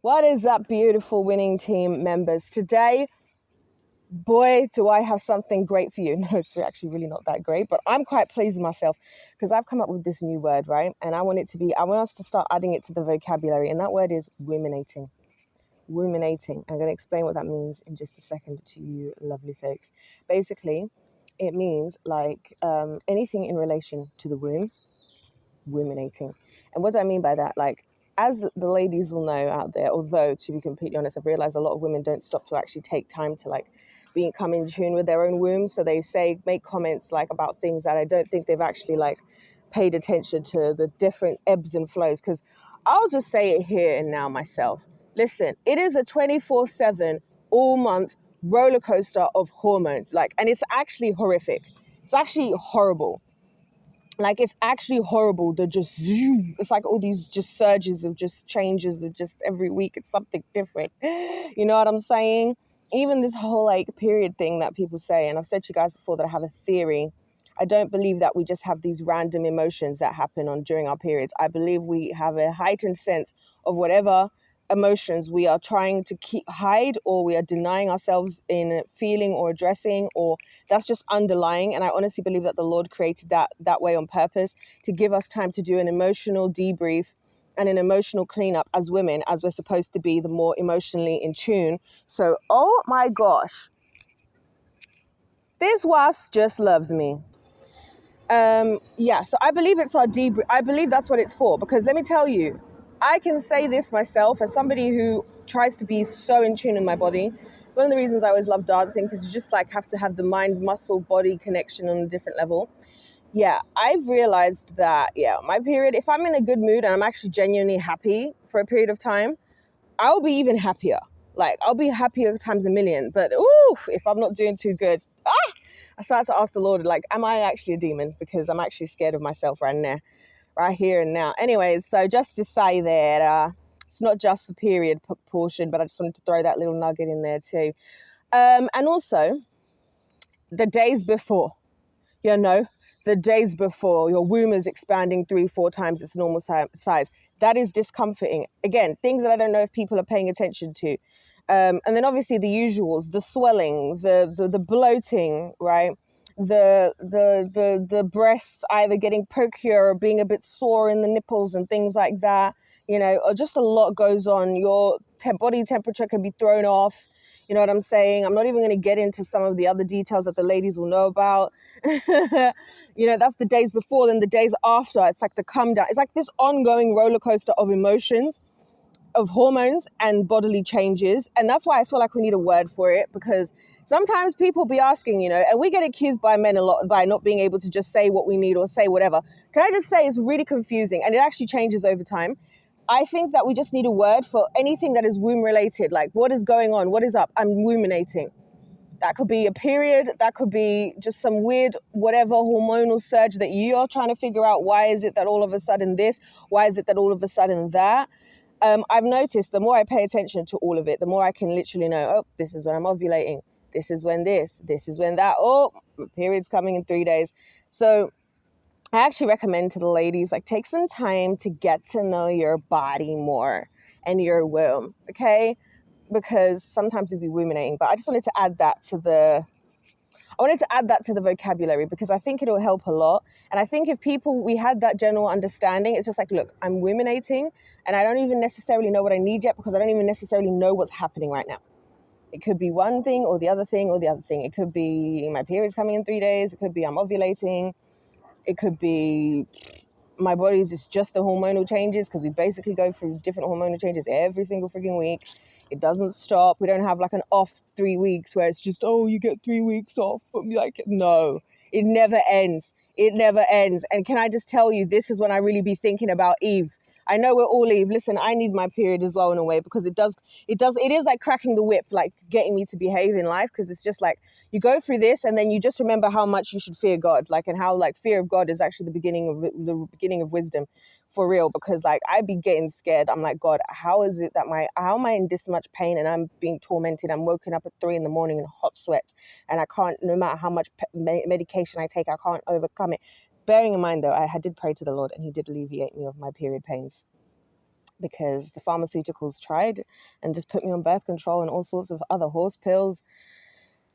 What is up, beautiful winning team members? Today, boy, do I have something great for you. No, it's actually really not that great, but I'm quite pleased with myself because I've come up with this new word, right? And I want us to start adding it to the vocabulary. And that word is wombinating. Wombinating. I'm going to explain what that means in just a second to you lovely folks. Basically, it means anything in relation to the womb, wombinating. And what do I mean by that? Like, as the ladies will know out there, although to be completely honest, I've realized a lot of women don't stop to actually take time to come in tune with their own womb. So they make comments like about things that I don't think they've actually paid attention to the different ebbs and flows. Because I'll just say it here and now myself. Listen, it is a 24/7 all month roller coaster of hormones. And it's actually horrific. It's actually horrible. It's actually horrible. It's like all these just surges of just changes of just every week. It's something different. You know what I'm saying? Even this whole period thing that people say, and I've said to you guys before that I have a theory. I don't believe that we just have these random emotions that happen during our periods. I believe we have a heightened sense of whatever emotions we are trying to hide, or we are denying ourselves in feeling or addressing, or that's just underlying. And I honestly believe that the Lord created that way on purpose, to give us time to do an emotional debrief and an emotional cleanup as women, as we're supposed to be the more emotionally in tune. So, oh my gosh, this wasp just loves me. So I believe it's our debrief. I believe that's what it's for, because let me tell you, I can say this myself as somebody who tries to be so in tune in my body. It's one of the reasons I always love dancing, because you just have to have the mind muscle body connection on a different level. Yeah, I've realized that, my period, if I'm in a good mood and I'm actually genuinely happy for a period of time, I'll be even happier. I'll be happier times a million. But if I'm not doing too good, I started to ask the Lord, am I actually a demon? Because I'm actually scared of myself right here and now. Anyways, so just to say that it's not just the period portion, but I just wanted to throw that little nugget in there too. And also the days before, the days before your womb is expanding 3-4 times its normal size. That is discomforting. Again, things that I don't know if people are paying attention to. And then obviously the usuals, the swelling, the bloating, right? The breasts either getting pokier or being a bit sore in the nipples and things like that, or just a lot goes on. Your body temperature can be thrown off. You know what I'm saying? I'm not even going to get into some of the other details that the ladies will know about. That's the days before. Then the days after, it's like the come down. It's like this ongoing roller coaster of emotions, of hormones and bodily changes. And that's why I feel like we need a word for it, because sometimes people be asking, and we get accused by men a lot by not being able to just say what we need or say whatever. Can I just say it's really confusing, and it actually changes over time. I think that we just need a word for anything that is womb related. Like, what is going on? What is up? I'm wombinating. That could be a period. That could be just some weird, whatever hormonal surge that you're trying to figure out. Why is it that all of a sudden this? Why is it that all of a sudden that? I've noticed the more I pay attention to all of it, the more I can literally know, oh, this is when I'm ovulating. This is when this is when that. Oh, my period's coming in 3 days. So I actually recommend to the ladies, take some time to get to know your body more and your womb, okay? Because sometimes we'd be wombinating, but I just wanted to add that to the vocabulary, because I think it'll help a lot. And I think if we had that general understanding, it's just look, I'm wombinating and I don't even necessarily know what I need yet, because I don't even necessarily know what's happening right now. It could be one thing or the other thing or the other thing. It could be my period's coming in 3 days. It could be I'm ovulating. It could be my body's just the hormonal changes, because we basically go through different hormonal changes every single freaking week. It doesn't stop. We don't have an off 3 weeks where it's just, oh, you get 3 weeks off. No, it never ends. It never ends. And can I just tell you, this is when I really be thinking about Eve. I know we're all Eve. Listen, I need my period as well in a way, because it is like cracking the whip, getting me to behave in life, because it's just you go through this and then you just remember how much you should fear God, and how fear of God is actually the beginning of wisdom, for real. Because I be getting scared. I'm like, God, how is it that how am I in this much pain and I'm being tormented? I'm woken up at 3 a.m. in hot sweats, and I can't, no matter how much medication I take, I can't overcome it. Bearing in mind though, I did pray to the Lord and he did alleviate me of my period pains. because the pharmaceuticals tried and just put me on birth control and all sorts of other horse pills.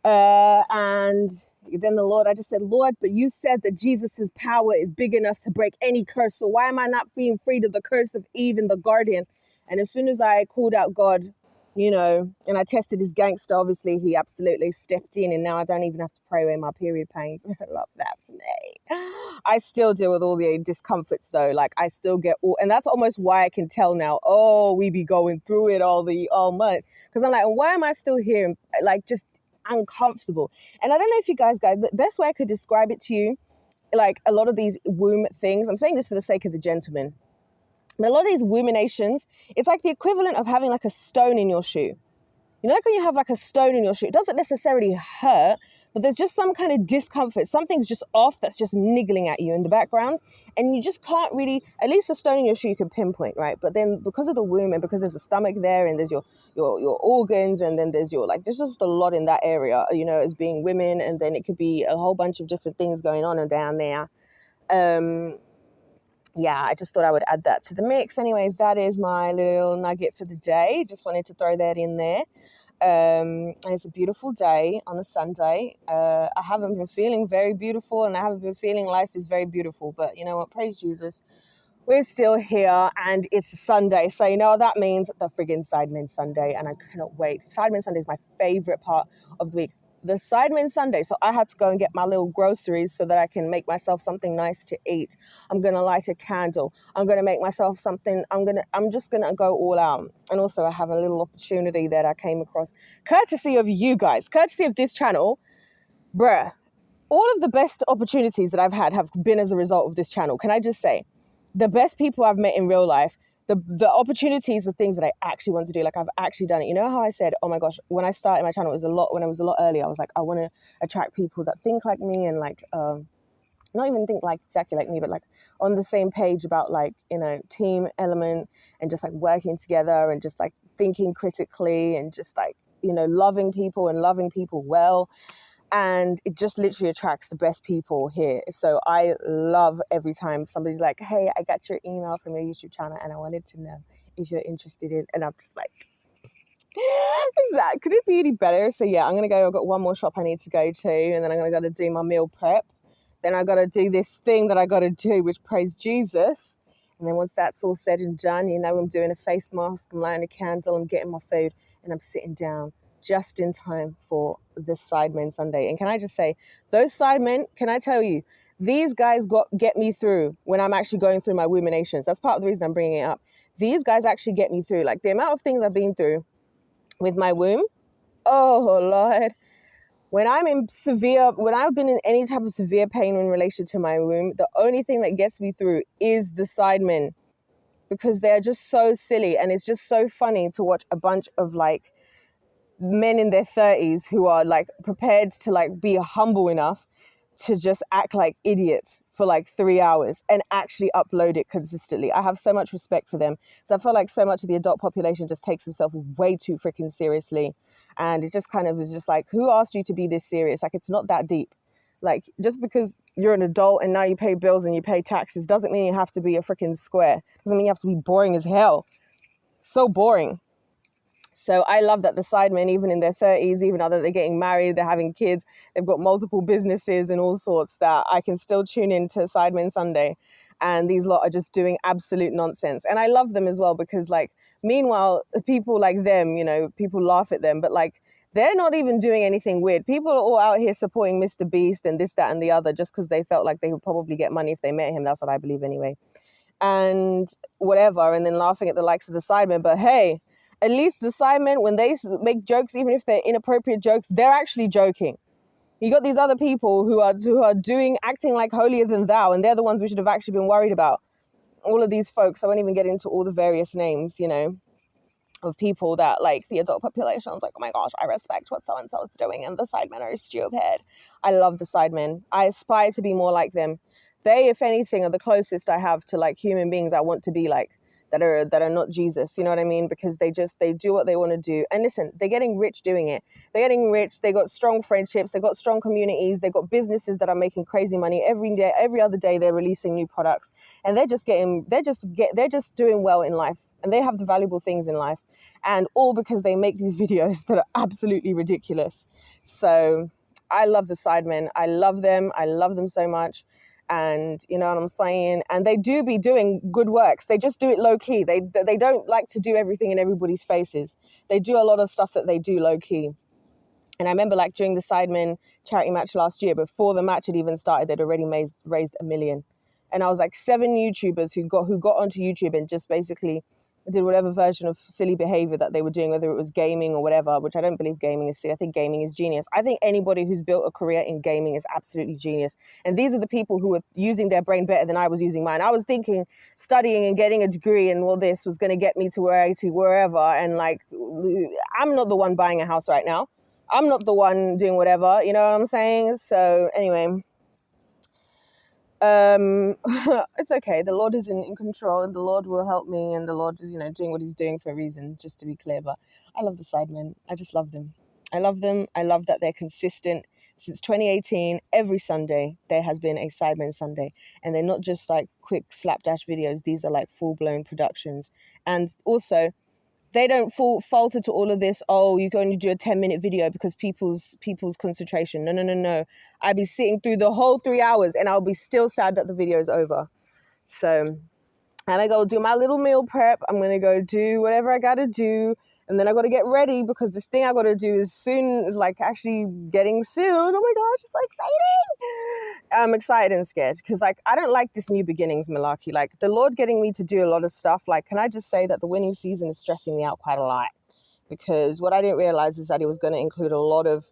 And then the Lord, I just said, Lord, but you said that Jesus's power is big enough to break any curse. So why am I not being freed of the curse of Eve in the garden? And as soon as I called out God, and I tested his gangster, obviously he absolutely stepped in, and now I don't even have to pray away my period pains. I love that for me. I still deal with all the discomforts though. Like I still get all, and that's almost why I can tell now, oh, we be going through it all month. Because I'm like, why am I still here? Like just uncomfortable. And I don't know if you guys, the best way I could describe it to you, like a lot of these womb things, I'm saying this for the sake of the gentleman, but a lot of these wombinations, it's like the equivalent of having like a stone in your shoe. Like when you have like a stone in your shoe, it doesn't necessarily hurt, but there's just some kind of discomfort. Something's just off that's just niggling at you in the background. And you just can't really, at least a stone in your shoe you can pinpoint, right? But then because of the womb and because there's a stomach there and there's your organs and then there's there's just a lot in that area, as being women. And then it could be a whole bunch of different things going on and down there. Yeah, I just thought I would add that to the mix. Anyways, that is my little nugget for the day. Just wanted to throw that in there. And it's a beautiful day on a Sunday. I haven't been feeling very beautiful and I haven't been feeling life is very beautiful. But you know what? Praise Jesus. We're still here and it's a Sunday. So you know what that means? The friggin' Sidemen Sunday. And I cannot wait. Sidemen Sunday is my favorite part of the week. The Sidemen Sunday. So I had to go and get my little groceries so that I can make myself something nice to eat. I'm going to light a candle. I'm going to make myself something. I'm just going to go all out. And also I have a little opportunity that I came across courtesy of you guys, courtesy of this channel. Bruh, all of the best opportunities that I've had have been as a result of this channel. Can I just say, the best people I've met in real life, the opportunities, the things that I actually want to do, like I've actually done it. You know how I said, oh my gosh, when I started my channel, when I was a lot earlier, I was like, I want to attract people that think like me and like, not even think like exactly like me, but like on the same page about like, team element and just like working together and just like thinking critically and just like, loving people and loving people well. And it just literally attracts the best people here. So I love every time somebody's like, hey, I got your email from your YouTube channel and I wanted to know if you're interested in, and I'm just like, could it be any better? So yeah, I'm going to go, I've got one more shop I need to go to, and then I'm going to go to do my meal prep. Then I got to do this thing that I got to do, which praise Jesus. And then once that's all said and done, I'm doing a face mask, I'm lighting a candle, I'm getting my food, and I'm sitting down just in time for this Sidemen Sunday. And can I just say, those Sidemen, can I tell you, these guys get me through when I'm actually going through my wombinations. That's part of the reason I'm bringing it up. These guys actually get me through. Like the amount of things I've been through with my womb, oh Lord. When I've been in any type of severe pain in relation to my womb, the only thing that gets me through is the Sidemen, because they're just so silly. And it's just so funny to watch a bunch of like men in their 30s who are like prepared to like be humble enough to just act like idiots for like 3 hours and actually upload it consistently. I have so much respect for them. So I feel like so much of the adult population just takes themselves way too freaking seriously. And it just kind of is just like, who asked you to be this serious? Like, it's not that deep. Like, just because you're an adult and now you pay bills and you pay taxes doesn't mean you have to be a freaking square. Doesn't mean you have to be boring as hell. So boring. So I love that the Sidemen, even in their 30s, even though they're getting married, they're having kids, they've got multiple businesses and all sorts, that I can still tune in to Sidemen Sunday. And these lot are just doing absolute nonsense. And I love them as well because, like, meanwhile, people like them, people laugh at them, but like, they're not even doing anything weird. People are all out here supporting Mr. Beast and this, that, and the other just because they felt like they would probably get money if they met him. That's what I believe anyway. And whatever. And then laughing at the likes of the Sidemen. But hey, at least the Sidemen, when they make jokes, even if they're inappropriate jokes, they're actually joking. You got these other people who are acting like holier than thou, and they're the ones we should have actually been worried about. All of these folks, I won't even get into all the various names, of people that like the adult population. I was like, oh my gosh, I respect what so-and-so is doing, and the Sidemen are stupid. I love the Sidemen. I aspire to be more like them. They, if anything, are the closest I have to like human beings I want to be like. that are not Jesus. You know what I mean? Because they do what they want to do. And listen, they're getting rich doing it. They're getting rich. They got strong friendships. They got strong communities. They got businesses that are making crazy money every day. Every other day, they're releasing new products, and they're just doing well in life, and they have the valuable things in life, and all because they make these videos that are absolutely ridiculous. So I love the Sidemen. I love them. I love them so much. And you know what I'm saying? And they do be doing good works. They just do it low key. They don't like to do everything in everybody's faces. They do a lot of stuff that they do low key. And I remember like during the Sidemen charity match last year, before the match had even started, they'd already raised $1 million. And I was like 7 YouTubers who got onto YouTube and just basically did whatever version of silly behavior that they were doing, whether it was gaming or whatever, which I don't believe gaming is silly. I think gaming is genius. I think anybody who's built a career in gaming is absolutely genius. And these are the people who are using their brain better than I was using mine. I was thinking studying and getting a degree and all this was going to get me to wherever. And like, I'm not the one buying a house right now. I'm not the one doing whatever, you know what I'm saying? So anyway, it's okay. The Lord is in control, and the Lord will help me, and the Lord is, doing what he's doing for a reason, just to be clear. But I love the Sidemen. I just love them. I love them. I love that they're consistent. Since 2018, every Sunday, there has been a Sidemen Sunday. And they're not just like quick slapdash videos. These are like full-blown productions. And also, they don't falter to all of this. Oh, you can only do a 10-minute video because people's concentration. No. I'd be sitting through the whole 3 hours and I'll be still sad that the video is over. So I'm gonna go do my little meal prep. I'm gonna go do whatever I gotta do. And then I gotta get ready because this thing I gotta do is like actually getting soon. Oh my gosh, it's so exciting. I'm excited and scared because like I don't like this new beginnings malarkey. Like the Lord getting me to do a lot of stuff. Like, can I just say that the winning season is stressing me out quite a lot? Because what I didn't realize is that it was going to include a lot of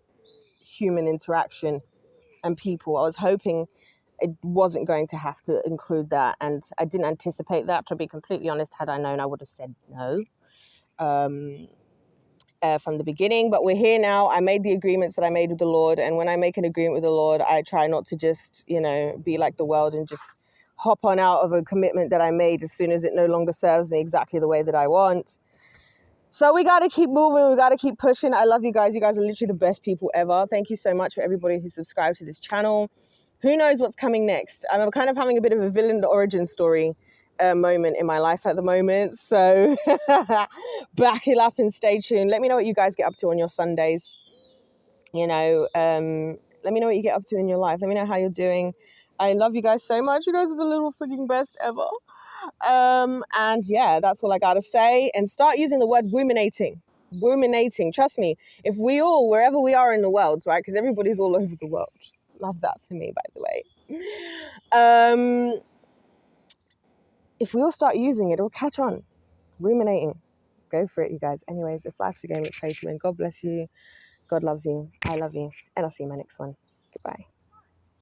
human interaction and people. I was hoping it wasn't going to have to include that, and I didn't anticipate that, to be completely honest. Had I known, I would have said no from the beginning, but we're here now. I made the agreements that I made with the Lord, and when I make an agreement with the Lord, I try not to just, be like the world and just hop on out of a commitment that I made as soon as it no longer serves me exactly the way that I want. So we got to keep moving. We got to keep pushing. I love you guys. You guys are literally the best people ever. Thank you so much for everybody who subscribed to this channel. Who knows what's coming next? I'm kind of having a bit of a villain origin story moment in my life at the moment. So back it up and stay tuned. Let me know what you guys get up to on your Sundays. Let me know what you get up to in your life. Let me know how you're doing. I love you guys so much. You guys are the little freaking best ever. And yeah, that's all I gotta say. And start using the word wombinating. Trust me, if we all, wherever we are in the world, right, because everybody's all over the world. Love that for me, by the way. If we all start using it, it'll catch on. Ruminating. Go for it, you guys. Anyways, if life's a game, it's play to win. God bless you. God loves you. I love you. And I'll see you in my next one. Goodbye.